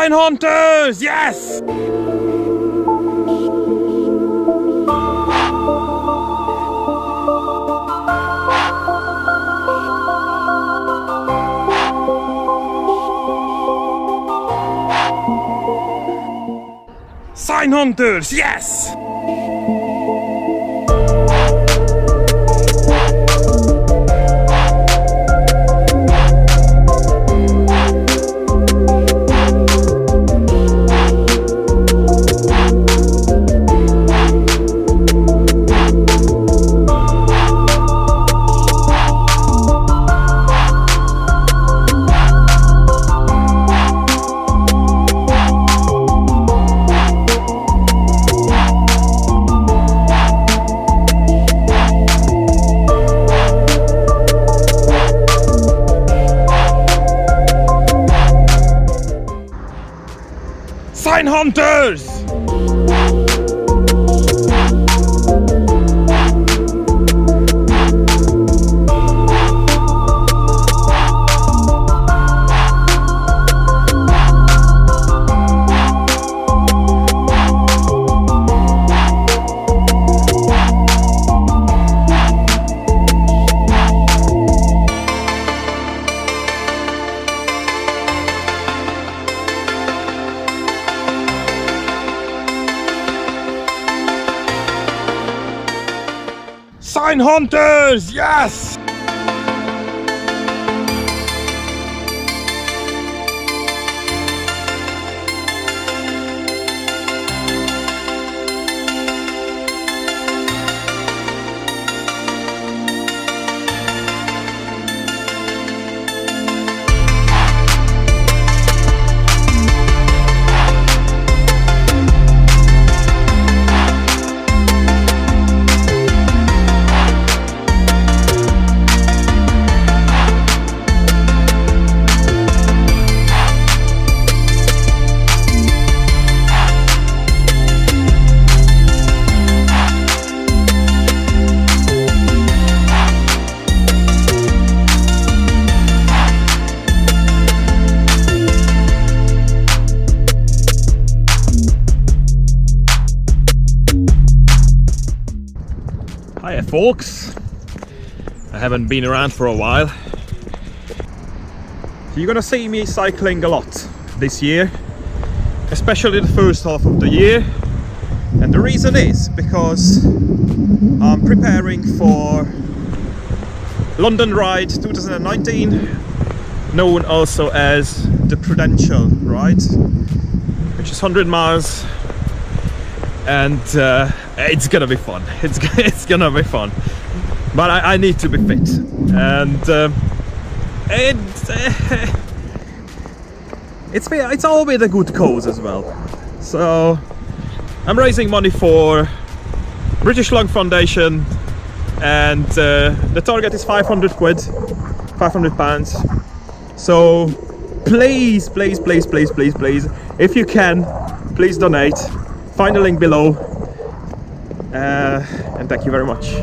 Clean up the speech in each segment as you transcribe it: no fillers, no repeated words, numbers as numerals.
Sign hunters, yes! Sign hunters, yes! Sign hunters! Sign hunters, yes! Hiya folks, I haven't been around for a while. You're gonna see me cycling a lot this year, especially the first half of the year, and the reason is because I'm preparing for London Ride 2019, known also as the Prudential Ride, which is 100 miles. And it's gonna be fun. It's gonna be fun, but I need to be fit, and it's all with a good cause as well. So I'm raising money for British Lung Foundation, and the target is 500 quid, 500 pounds. So please, please, please, please, please, please, if you can, please donate. Find the link below, and thank you very much.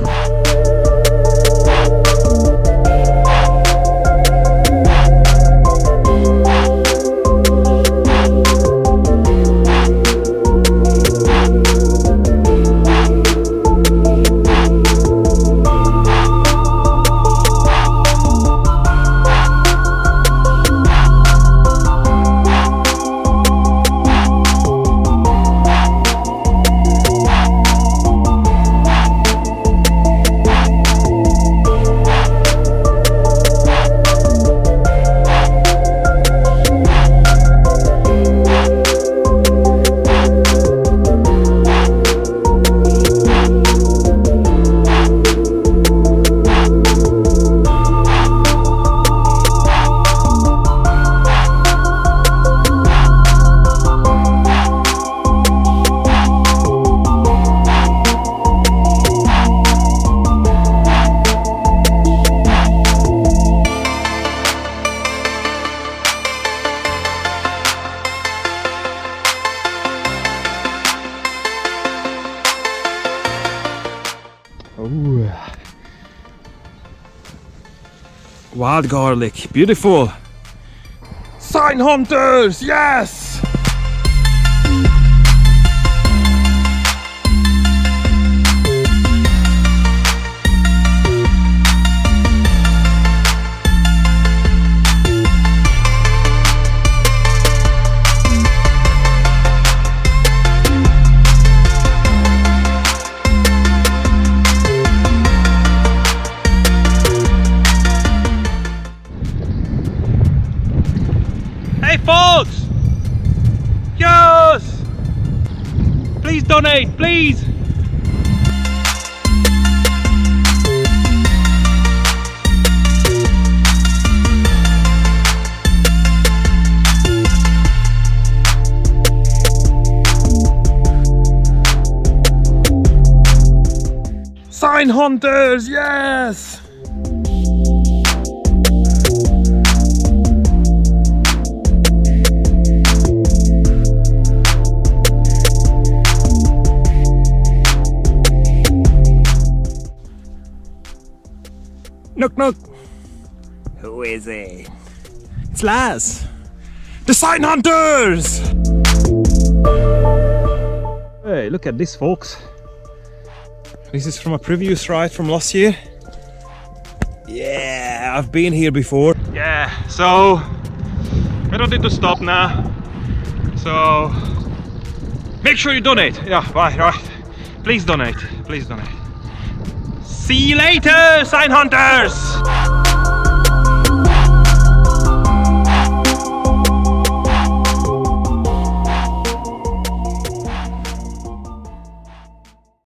Ooh. Wild garlic, beautiful. Sign hunters, yes! donate, please. Sign hunters, yes! Knock knock. Who is it? It's Laz. The sign hunters! Hey, look at this, folks. This is from a previous ride from last year. Yeah, I've been here before. Yeah, so I don't need to stop now. So make sure you donate. Yeah, right. Please donate. Please donate. See you later, sign hunters!